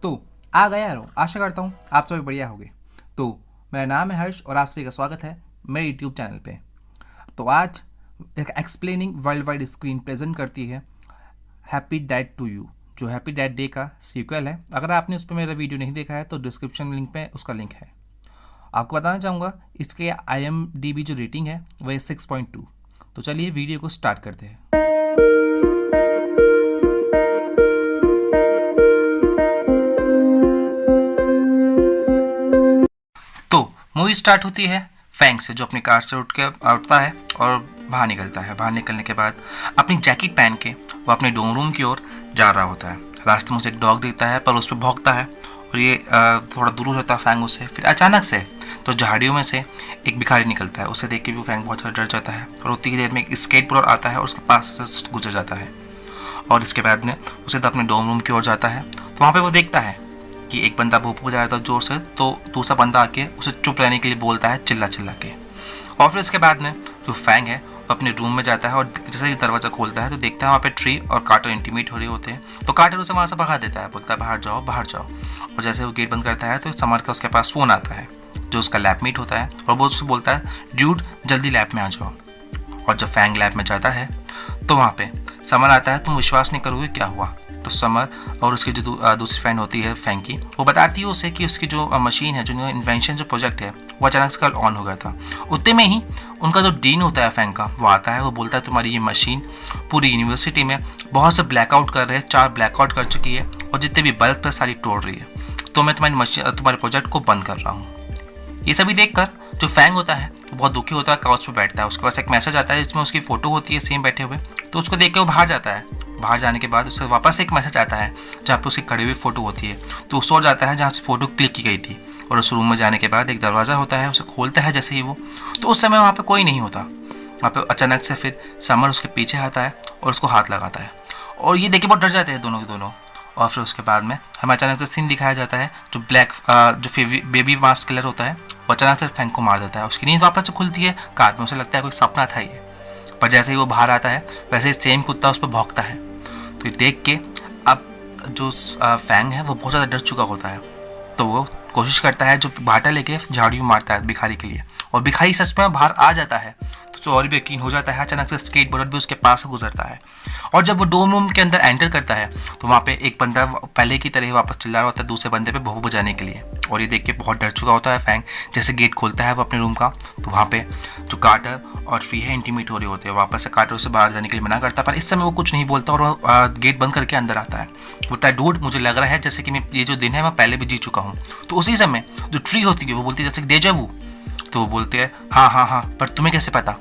तो आ गया यारो, आशा करता हूँ आप सभी बढ़िया होंगे। तो मेरा नाम है हर्ष और आप सभी का स्वागत है मेरे यूट्यूब चैनल पे। तो आज एक explaining world wide screen present करती है हैप्पी डैड टू यू, जो हैप्पी डैड डे का सीक्वल है। अगर आपने उस पर मेरा वीडियो नहीं देखा है तो डिस्क्रिप्शन लिंक पे उसका लिंक है। आपको बताना चाहूँगा इसके IMDb जो रेटिंग है वह 6.2। तो चलिए वीडियो को स्टार्ट करते हैं। तो मूवी स्टार्ट होती है फैंग से, जो अपनी कार से उठता है और बाहर निकलता है। बाहर निकलने के बाद अपनी जैकेट पहन के वो अपने डोम रूम की ओर जा रहा होता है। रास्ते में उसे एक डॉग दिखता है पर उस पर भौंकता है और ये थोड़ा दूर हो जाता है फैंग उससे। फिर अचानक से तो झाड़ियों में से एक भिखारी निकलता है। उसे देख के भी फैंग बहुत ज़्यादा डर जाता है और उतनी ही देर में एक स्केटबोर्डर आता है और उसके पास से गुजर जाता है। और इसके बाद में उसे अपने डोम रूम की ओर जाता है तो वहाँ पे वो देखता है कि एक बंदा भूप बजा रहा था जोर से, तो दूसरा बंदा आके उसे चुप रहने के लिए बोलता है चिल्ला चिल्ला के। और फिर इसके बाद में जो फैंग है वो अपने रूम में जाता है और जैसे ही दरवाज़ा खोलता है तो देखता है वहाँ पे ट्री और कार्टर इंटीमेट हो रहे होते हैं। तो कार्टर उसे वहाँ से भगा देता है, बोलता है बाहर जाओ बाहर जाओ। और जैसे वो गेट बंद करता है तो समर का उसके पास फ़ोन आता है जो उसका लैब मीट होता है और वो उससे बोलता है ड्यूड जल्दी लैब में आ जाओ। और जब फैंग लैब में जाता है तो वहाँ पे समर आता है। तुम विश्वास नहीं करोगे क्या हुआ। तो समर और उसकी जो दूसरी फ्रेंड होती है फैंग की, वो बताती है उसे कि उसकी जो मशीन है, जो इन्वेंशन जो प्रोजेक्ट है, वो अचानक से कल ऑन हो गया था। उतने में ही उनका जो डीन होता है फैंग का, वो आता है। वो बोलता है तुम्हारी ये मशीन पूरी यूनिवर्सिटी में बहुत से ब्लैकआउट कर रहे हैं, 4 ब्लैकआउट कर चुकी है और जितने भी बल्ब पर सारी तोड़ रही है। तो मैं तुम्हारे प्रोजेक्ट को बंद कर रहा हूँ। ये सभी देखकर जो फैंग होता है वो बहुत दुखी होता है, काउच पे बैठता है। उसके पास एक मैसेज आता है जिसमें उसकी फ़ोटो होती है सेम बैठे हुए। तो उसको देख के वो बाहर जाता है। बाहर जाने के बाद उससे वापस एक मैसेज आता है जहाँ पे उसकी खड़ी हुई फ़ोटो होती है। तो उस ओर जाता है जहाँ से फ़ोटो क्लिक की गई थी और उस रूम में जाने के बाद एक दरवाज़ा होता है, उसे खोलता है जैसे ही वो, तो उस समय वहाँ पर कोई नहीं होता। वहाँ पर अचानक से फिर समर उसके पीछे आता है और उसको हाथ लगाता है और ये देख के बहुत डर जाते हैं दोनों के दोनों। और फिर उसके बाद में हमें अचानक से सीन दिखाया जाता है जो जो बेबी मास्क किलर होता है वो अचानक से फैंग को मार देता है। उसकी नींद वापस से खुलती है, कार में उसे लगता है कोई सपना था ये। पर जैसे ही वो बाहर आता है वैसे ही सेम कुत्ता उस पर भौंकता है। तो ये देख के अब जो फैंग है वो बहुत ज़्यादा डर चुका होता है। तो वो कोशिश करता है जो बाटा लेके झाड़ू मारता है भिखारी के लिए, और भिखारी सच में बाहर आ जाता है। तो और भी यकीन हो जाता है। अचानक से स्केट बोर्ड भी उसके पास से गुजरता है और जब वो डोम रूम के अंदर एंटर करता है तो वहाँ पे एक बंदा पहले की तरह वापस चिल्ला रहा होता है दूसरे बंदे पे भोंपू बजाने के लिए। और ये देख के बहुत डर चुका होता है फैंग। जैसे गेट खोलता है वो अपने रूम का तो वहाँ पे जो कार्टर और फ्री है इंटीमेट हो रहे होते हैं। वापस से कार्टर उसे बाहर जाने के लिए मना करता है पर इस समय वो कुछ नहीं बोलता और वो गेट बंद करके अंदर आता है। बोलता है डूड मुझे लग रहा है जैसे कि मैं ये जो दिन है मैं पहले भी जी चुका हूँ। तो उसी समय जो ट्री होती है वो बोलती है जैसे डेजा वू। तो वो बोलते हैं हाँ हाँ हाँ, पर तुम्हें कैसे पता।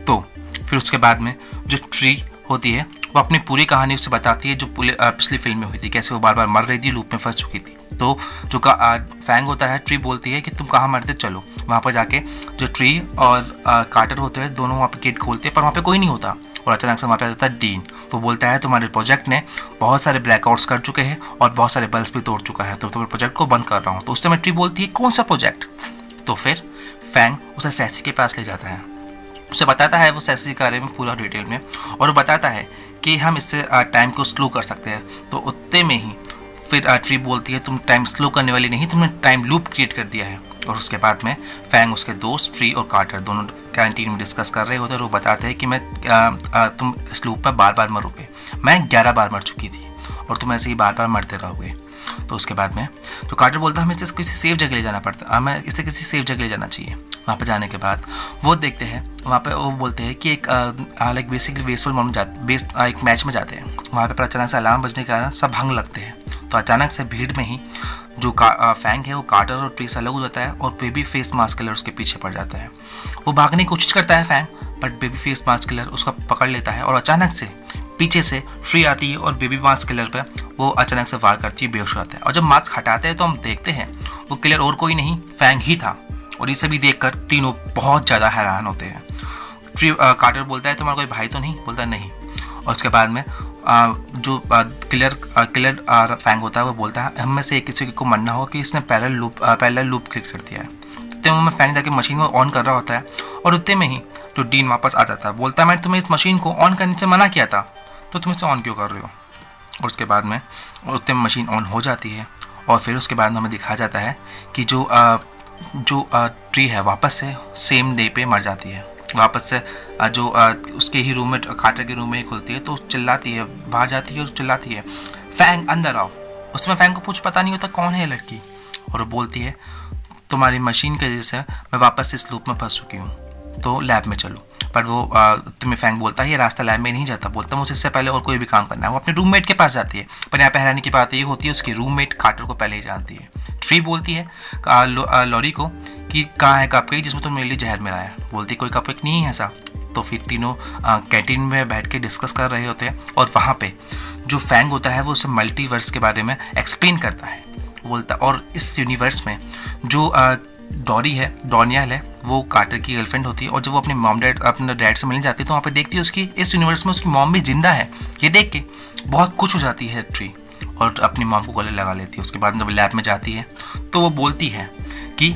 तो फिर उसके बाद में जो ट्री होती है वो अपनी पूरी कहानी उसे बताती है जो पिछली फिल्म में हुई थी, कैसे वो बार बार मर रही थी, लूप में फंस चुकी थी। तो जो फैंग होता है, ट्री बोलती है कि तुम कहाँ मरते, चलो वहाँ पर जाके। जो ट्री और कार्टर होते हैं दोनों वहाँ पर गेट खोलते हैं पर वहाँ पे कोई नहीं होता और अचानक से वहाँ पे आ जाता है डीन। तो बोलता है तुम्हारे प्रोजेक्ट ने बहुत सारे ब्लैकआउट्स कर चुके हैं और बहुत सारे बल्ब भी तोड़ चुका है, तो तुम्हारे प्रोजेक्ट को बंद कर रहा हूँ। तो उस समय ट्री बोलती है कौन सा प्रोजेक्ट। तो फिर फैंग उसे सैसी के पास ले जाता है, उसे बताता है वो सैसी के बारे में पूरा डिटेल में, और वो बताता है कि हम इससे टाइम को स्लो कर सकते हैं। तो उतने में ही फिर ट्री बोलती है तुम टाइम स्लो करने वाली नहीं, तुमने टाइम लूप क्रिएट कर दिया है। और उसके बाद में फैंग उसके दोस्त ट्री और कार्टर दोनों कैंटीन में डिस्कस कर रहे होते हैं और वो बताते हैं कि तुम इस लूप में बार बार मरोगे, मैं 11 बार मर चुकी थी और तुम ऐसे ही बार बार मरते रहोगे। तो उसके बाद में तो कार्टर बोलता है हमें इसे किसी सेफ जगह ले जाना पड़ता, हमें इसे किसी सेफ जगह ले जाना चाहिए। वहाँ पे जाने के बाद वो देखते हैं, वहाँ पे वो बोलते हैं कि एक लाइक बेसिकली बेसबॉल में एक मैच में जाते हैं। वहाँ पे अचानक से अलार्म बजने के कारण सब भागने लगते हैं। तो अचानक से भीड़ में ही जो फैंग है वो कार्टर और ट्री से अलग हो जाता है और बेबी फेस मास्क किलर उसके पीछे पड़ जाता है। वो भागने की कोशिश करता है Fang, but baby face mask killer उसका पकड़ लेता है और अचानक से पीछे से ट्री आती है और बेबी मास्क किलर पर वो अचानक से वार करती है, बेहोश हो जाता है। और जब मास्क हटाते हैं तो हम देखते हैं वो किलर और कोई नहीं फैंग ही था। और ये सभी देखकर तीनों बहुत ज़्यादा हैरान होते हैं। ट्री कार्टर बोलता है तुम्हारा कोई भाई तो नहीं, बोलता है नहीं। और उसके बाद में जो किलर फैंग होता है वो बोलता है हम में से एक किसी को मरना हो कि इसने पैरेलल लूप क्रिएट कर दिया है। तो में फैंग जाके मशीन को ऑन कर रहा होता है और उतने में ही जो डीन वापस आ जाता है, बोलता है मैं तुम्हें इस मशीन को ऑन करने से मना किया था, तो तुम इसे ऑन क्यों कर रहे हो। और उसके बाद में उतने में मशीन ऑन हो जाती है और फिर उसके बाद हमें दिखाया जाता है कि जो ट्री है वापस से सेम डे पे मर जाती है। वापस से उसके ही रूम में, कार्टर के रूम में ही खुलती है तो चिल्लाती है, बाहर जाती है और चिल्लाती है, फैंग अंदर आओ। उसमें फैंग को कुछ पता नहीं होता कौन है ये लड़की, और वो बोलती है तुम्हारी मशीन की वजह से मैं वापस इस लूप में फंस चुकी हूँ, तो लैब में चलो। पर वो तुम्हें फैंग बोलता है ये रास्ता लैब में नहीं जाता, बोलता मुझे इससे पहले और कोई भी काम करना है। वो अपने रूममेट के पास जाती है, पर यहाँ पे हैरानी की बात ये होती है उसकी रूममेट कार्टर को पहले ही जानती है। ट्री बोलती है लॉरी को कि कहाँ है कपकेक जिसमें तुम मेरे लिए जहर मिलाया। बोलती कोई कपकेक नहीं है ऐसा। तो फिर तीनों कैंटीन में बैठ के डिस्कस कर रहे होते हैं, और वहाँ पे जो फैंग होता है वो उसे मल्टीवर्स के बारे में एक्सप्लेन करता है। बोलता और इस यूनिवर्स में जो डॉनियल है वो कार्टर की गर्लफ्रेंड होती है, और जब वो अपने डैड से मिलने जाती है तो वहाँ पे देखती है उसकी इस यूनिवर्स में उसकी मॉम भी जिंदा है। ये देख के बहुत खुश हो जाती है ट्री और अपनी मॉम को गले लगा लेती है। उसके बाद जब लैब में जाती है तो वो बोलती है कि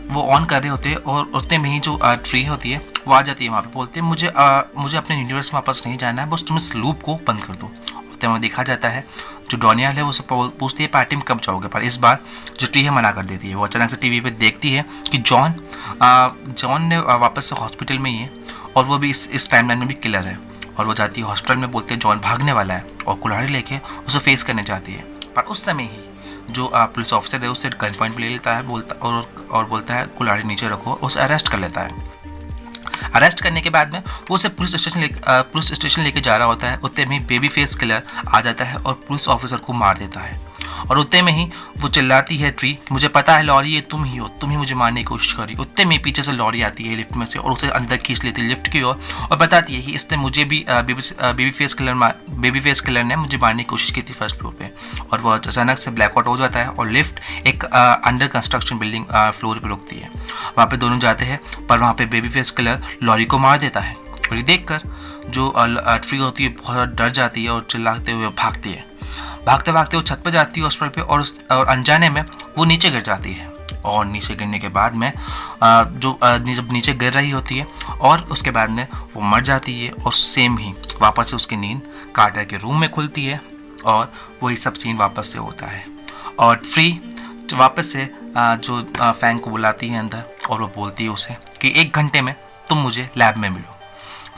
वो ऑन कर रहे होते हैं, और उतने में ही जो ट्री होती है वो आ जाती है वहाँ पे। बोलते हैं मुझे अपने यूनिवर्स में वापस नहीं जाना है, बस तुम इस लूप को बंद कर दो। उतने में देखा जाता है जो डॉनियल है वो सब पूछती है पार्टी में कब जाओगे, पर इस बार जो ट्री है मना कर देती है। वो अचानक से टीवी पे देखती है कि जॉन ने वापस से हॉस्पिटल में ही है, और वो भी इस टाइमलाइन में भी किलर है। और वो जाती है हॉस्पिटल में, बोलते हैं जॉन भागने वाला है, और कुल्हाड़ी लेके उसे फेस करने जाती है। पर उस समय ही जो पुलिस ऑफिसर है उससे गन पॉइंट ले लेता है, बोलता है कुल्हाड़ी नीचे रखो, उसे अरेस्ट कर लेता है। अरेस्ट करने के बाद में वो उसे पुलिस स्टेशन लेके जा रहा होता है। उतने में बेबी फेस किलर आ जाता है और पुलिस ऑफिसर को मार देता है। और उतने में ही वो चिल्लाती है ट्री, मुझे पता है लॉरी ये तुम ही हो, तुम ही मुझे मारने की कोशिश करी। उतने में पीछे से लॉरी आती है लिफ्ट में से और उसे अंदर खींच लेती है लिफ्ट की ओर, और बताती है कि इसने मुझे भी बेबी फेस किलर ने मुझे मारने की कोशिश की थी फर्स्ट फ्लोर पे। और वो अचानक से ब्लैकआउट हो जाता है और लिफ्ट एक अंडर कंस्ट्रक्शन बिल्डिंग फ्लोर पर रुकती है। वहाँ पे दोनों जाते हैं, पर वहाँ पे बेबी फेस किलर लॉरी को मार देता है। और ये देख कर जो ट्री होती है बहुत डर जाती है और चिल्लाते हुए भागती है। भागते भागते वो छत पर जाती है हॉस्पिटल पे, और अनजाने में वो नीचे गिर जाती है। और नीचे गिरने के बाद में जब नीचे गिर रही होती है और उसके बाद में वो मर जाती है, और सेम ही वापस से उसकी नींद कार्टर के रूम में खुलती है, और वही सब सीन वापस से होता है। और ट्री वापस से जो फैंग को बुलाती है अंदर, और वो बोलती है उसे कि 1 घंटे में तुम मुझे लैब में मिलो।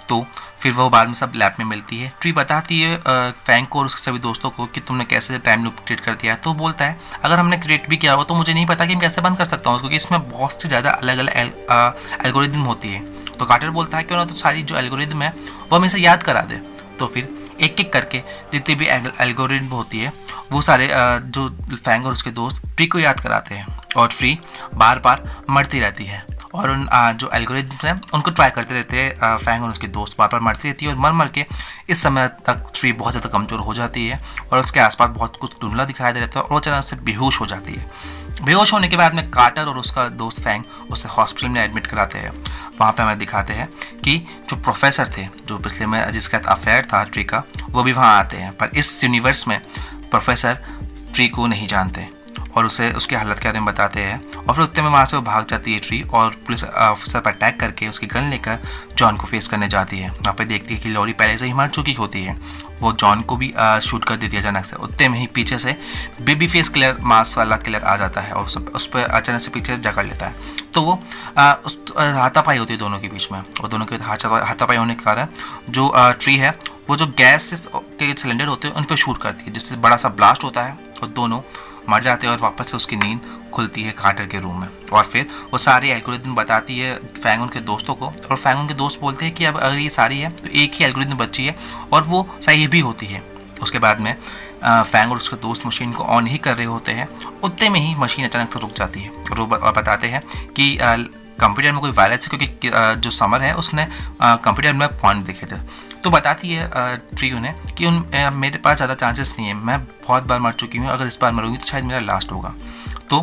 तो फिर वो बाद में सब लैब में मिलती है। ट्री बताती है फैंग को और उसके सभी दोस्तों को कि तुमने कैसे टाइम लूप क्रिएट कर दिया है। तो बोलता है अगर हमने क्रिएट भी किया हो तो मुझे नहीं पता कि मैं कैसे बंद कर सकता हूँ, क्योंकि इसमें बहुत से ज़्यादा अलग अलग एल्गोरिदम होती है। तो कार्टर बोलता है क्यों ना तो सारी जो एल्गोरिदम है वो हमें से याद करा दे। तो फिर एक एक करके जितनी भी एल्गोरिदम होती है वो सारे जो फैंग और उसके दोस्त ट्री को याद कराते हैं, और ट्री बार बार मरती रहती है। और उन जो एल्गोरिथम्स हैं उनको ट्राई करते रहते हैं। फैंग और उसके दोस्त बार बार मरती रहती है, और मर के इस समय तक ट्री बहुत ज़्यादा कमज़ोर हो जाती है, और उसके आसपास बहुत कुछ धुंधला दिखाई दे रहता है, और वो अचानक से बेहोश हो जाती है। बेहोश होने के बाद में कार्टर और उसका दोस्त फैंग उसे हॉस्पिटल में एडमिट कराते हैं। वहाँ पे हमें दिखाते हैं कि जो प्रोफेसर थे जो पिछले में जिसका अफेयर था ट्री का, वो भी वहाँ आते हैं। पर इस यूनिवर्स में प्रोफेसर ट्री को नहीं जानते और उसे उसकी हालत के बारे में बताते हैं। और फिर उतने में वहाँ से वो भाग जाती है ट्री, और पुलिस ऑफिसर पर अटैक करके उसकी गन लेकर जॉन को फेस करने जाती है। वहाँ पे देखती है कि लॉरी पहले से ही मर चुकी होती है। वो जॉन को भी शूट कर देती है अचानक से। उतने में ही पीछे से बेबी फेस किलर मास्क वाला किलर आ जाता है और उस पर अचानक से पीछे से जकड़ लेता है। तो वो हाथापाई होती है दोनों के बीच में, और दोनों के हाथापाई होने के कारण जो ट्री है वो जो गैस के सिलेंडर होते हैं उन पर शूट करती है, जिससे बड़ा सा ब्लास्ट होता है और दोनों मर जाते हैं। और वापस से उसकी नींद खुलती है कार्टर के रूम में, और फिर वो सारे एल्गोरिथम बताती है फैंग उनके दोस्तों को, और फैंग उनके दोस्त बोलते हैं कि अब अगर ये सारी है तो एक ही एल्गोरिथम बची है और वो सही भी होती है। उसके बाद में फैंग और उसके दोस्त मशीन को ऑन ही कर रहे होते हैं। उतने में ही मशीन अचानक से रुक जाती है, और वो बताते हैं कि कंप्यूटर में कोई वायरस है, क्योंकि जो समर है उसने कंप्यूटर में पॉइंट देखे थे। तो बताती है ट्री उन्हें कि मेरे पास ज़्यादा चांसेस नहीं है, मैं बहुत बार मर चुकी हूँ, अगर इस बार मरूंगी तो शायद मेरा लास्ट होगा। तो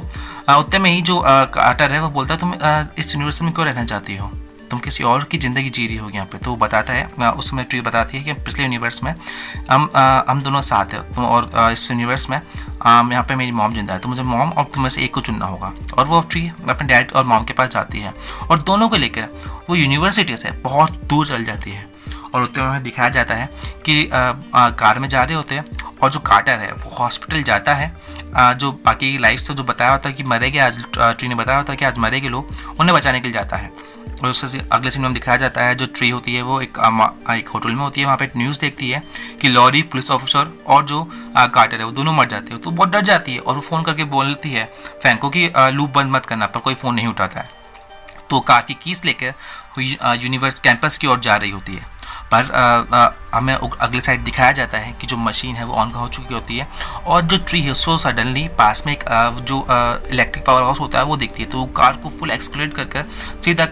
उतने में ही जो कार्टर है वो बोलता है तुम इस यूनिवर्स में क्यों रहना चाहती हो, तुम किसी और की ज़िंदगी जी रही हो यहाँ पे। तो वो बताता है उस समय ट्री बताती है कि पिछले यूनिवर्स में हम दोनों साथ हैं तुम, और इस यूनिवर्स में यहाँ पे मेरी मॉम जिंदा है, तो मुझे मॉम और तुम में से एक को चुनना होगा। और वो ट्री अपने डैड और मॉम के पास जाती है, और दोनों को लेकर वो यूनिवर्सिटी से बहुत दूर चल जाती है। और उतने में दिखाया जाता है कि कार में जा रहे होते हैं, और जो कार्टर है वो हॉस्पिटल जाता है जो बाकी लाइफ से जो बताया होता है कि मरेंगे आज, ट्री ने बताया होता है कि आज मरेंगे लोग, उन्हें बचाने के लिए जाता है। और उससे अगले सीन में दिखाया जाता है जो ट्री होती है वो एक होटल में होती है, वहाँ पे न्यूज़ देखती है कि लॉरी पुलिस ऑफिसर और जो कार्टर है वो दोनों मर जाते हैं। तो बहुत डर जाती है और वो फ़ोन करके बोलती है फैंक को कि लूप बंद मत करना, पर कोई फ़ोन नहीं उठाता है। तो कार की कीज लेकर यूनिवर्स कैंपस की ओर जा रही होती है, पर हमें अगले साइड दिखाया जाता है कि जो मशीन है वो ऑन हो चुकी होती है और जो ट्री है उसको सडनली पास में एक जो इलेक्ट्रिक पावर हाउस होता है वो दिखती है। तो कार को फुल एक्सक्लेट कर सीधा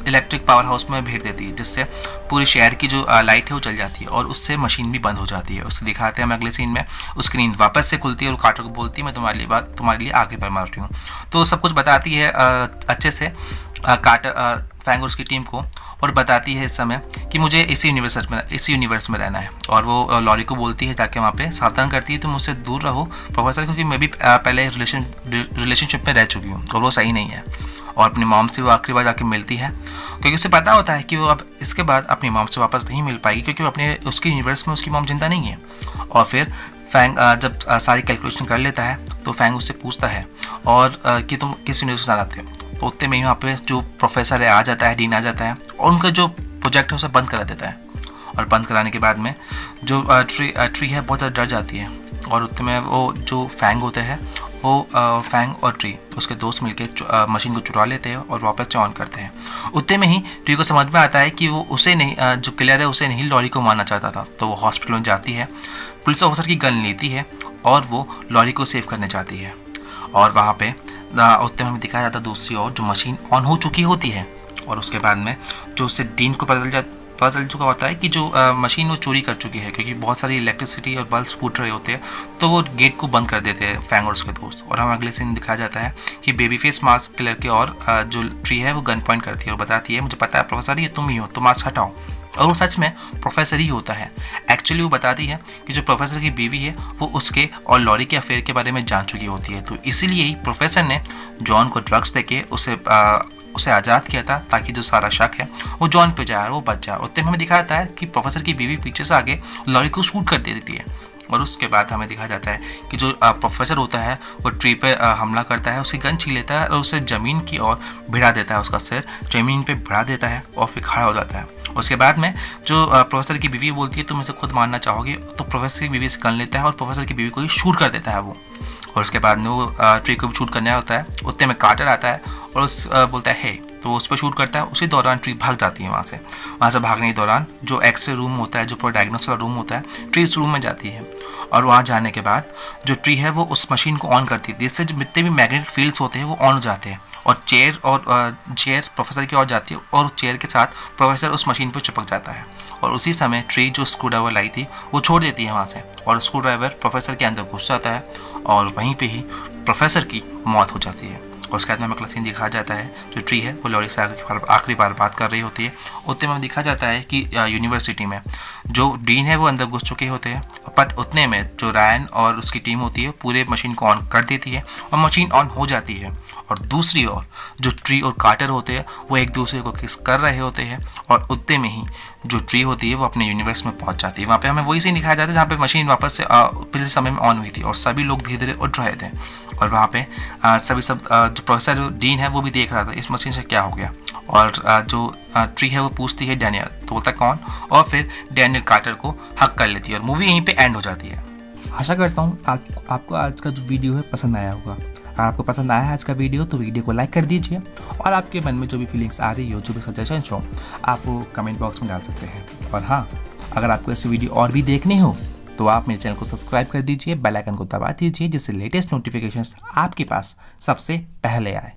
इलेक्ट्रिक पावर हाउस में भेज देती है, जिससे पूरे शहर की जो लाइट है वो चल जाती है और उससे मशीन भी बंद हो जाती है। उसको दिखाते हैं हम अगले सीन में, उसकी नींद वापस से खुलती है और कार्टर को बोलती है मैं तुम्हारे लिए आगे बढ़ मार रही हूँ। तो सब कुछ बताती है अच्छे से कार्टर फैंग और उसकी टीम को, और बताती है इस समय कि मुझे इसी यूनिवर्स में रहना है। और वो लॉरी को बोलती है, जाके वहाँ पे सावधान करती है तुम मुझसे दूर रहो प्रोफेसर, क्योंकि मैं भी पहले रिलेशनशिप में रह चुकी हूँ और वो सही नहीं है। और अपनी मॉम से वो आखिरी बार जाके मिलती है, क्योंकि उसे पता होता है कि वो अब इसके बाद अपनी मॉम से वापस नहीं मिल पाएगी, क्योंकि वो उसके यूनिवर्स में उसकी मॉम जिंदा नहीं है। और फिर फैंग जब सारी कैलकुलेशन कर लेता है तो फैंग उससे पूछता है और कि तुम किस यूनिवर्स से आते हो। तो उतने में यहाँ पे जो प्रोफेसर है आ जाता है, डीन आ जाता है और उनका जो प्रोजेक्ट है उसे बंद करा देता है। और बंद कराने के बाद में जो ट्री है बहुत ज़्यादा डर जाती है। और उतने में वो जो फैंग होते हैं वो फैंग और ट्री उसके दोस्त मिलकर मशीन को चुरा लेते हैं और वापस से ऑन करते हैं। उतने में ही ट्री को समझ में आता है कि वो उसे नहीं, जो किलर है उसे नहीं लॉरी को मारना चाहता था। तो वो हॉस्पिटल में जाती है, पुलिस ऑफिसर की गन लेती है और वो लॉरी को सेव करने जाती है। और वहाँ पे उतने में हमें दिखाया जाता है दूसरी ओर जो मशीन ऑन हो चुकी होती है। और उसके बाद में जो उससे डीन को पता चल चुका होता है कि जो मशीन वो चोरी कर चुकी है, क्योंकि बहुत सारी इलेक्ट्रिसिटी और बल्ब फूट रहे होते हैं। तो वो गेट को बंद कर देते हैं फैंग और उसके दोस्त। और हम अगले सीन दिखाया जाता है कि बेबी फेस मास्क किलर के और जो ट्री है वो गन पॉइंट करती है और बताती है मुझे पता है प्रोफेसर ये तुम ही हो, तो मास्क हटाओ। और वो सच में प्रोफेसर ही होता है। एक्चुअली वो बताती है कि जो प्रोफेसर की बीवी है वो उसके और लॉरी के अफेयर के बारे में जान चुकी होती है। तो इसीलिए ही प्रोफेसर ने जॉन को ड्रग्स देके उसे आज़ाद किया था, ताकि जो सारा शक है वो जॉन पे जाए और वो बच जाए। उतने में हमें दिखाया जाता है कि प्रोफेसर की बीवी पीछे से आगे लॉरी को शूट कर दे देती है। और उसके बाद हमें दिखाया जाता है कि जो प्रोफेसर होता है वो ट्री पे हमला करता है, उसकी गन छीन लेता है और उसे ज़मीन की ओर भिड़ा देता है, उसका सिर ज़मीन पे भिड़ा देता है और फिर खड़ा हो जाता है। उसके बाद में जो प्रोफेसर की बीवी बोलती है तुम इसे खुद मारना चाहोगे, तो प्रोफेसर की बीवी से गन लेता है और प्रोफेसर की बीवी को ही शूट कर देता है वो। और उसके बाद में वो ट्री को भी शूट करने होता है। उतने में कार्टर आता है और बोलता है तो उस पर शूट करता है। उसी दौरान ट्री भाग जाती है वहाँ से भागने के दौरान जो एक्सरे रूम होता है, जो पूरा डायग्नोसिस वाला रूम होता है, ट्री उस रूम में जाती है। और वहाँ जाने के बाद जो ट्री है वो उस मशीन को ऑन करती है, जिससे जितने भी मैग्नेटिक फील्ड्स होते हैं वो ऑन हो जाते हैं। और चेयर प्रोफेसर की ओर जाती है और चेयर के साथ प्रोफेसर उस मशीन पर चिपक जाता है। और उसी समय ट्री जो स्क्रू ड्राइवर लाई थी वो छोड़ देती है वहाँ से, और स्क्रू ड्राइवर प्रोफेसर के अंदर घुस जाता है और वहीं पे ही प्रोफेसर की मौत हो जाती है। और उसके बाद में अगला सीन दिखाया जाता है जो ट्री है वो लॉरी से आखिरी बार बात कर रही होती है। उतने में दिखाया जाता है कि यूनिवर्सिटी में जो डीन है वो अंदर घुस चुके होते हैं, पर उतने में जो रायन और उसकी टीम होती है पूरे मशीन को ऑन कर देती है और मशीन ऑन हो जाती है। और दूसरी ओर जो ट्री और कार्टर होते हैं वो एक दूसरे को किस कर रहे होते हैं। और उतने में ही जो ट्री होती है वो अपने यूनिवर्स में पहुंच जाती है। वहाँ पे हमें वही सीन दिखाया जाता है जहाँ पे मशीन वापस से पिछले समय में ऑन हुई थी और सभी लोग धीरे धीरे उठ रहे थे। और वहाँ पे जो प्रोफेसर डीन है वो भी देख रहा था इस मशीन से क्या हो गया। और जो ट्री है वो पूछती है डैनियल, तो बोलता कौन, और फिर डैनियल कार्टर को हक कर लेती है और मूवी यहीं पे एंड हो जाती है। आशा करता हूँ आपको आज का जो वीडियो है पसंद आया होगा। अगर आपको पसंद आया है आज का वीडियो तो वीडियो को लाइक कर दीजिए, और आपके मन में जो भी फीलिंग्स आ रही हो, जो भी सजेशन हो, आप वो कमेंट बॉक्स में डाल सकते हैं। और हाँ, अगर आपको ऐसी वीडियो और भी देखनी हो तो आप मेरे चैनल को सब्सक्राइब कर दीजिए, बेल आइकन को दबा दीजिए, जिससे लेटेस्ट नोटिफिकेशंस आपके पास सबसे पहले आए।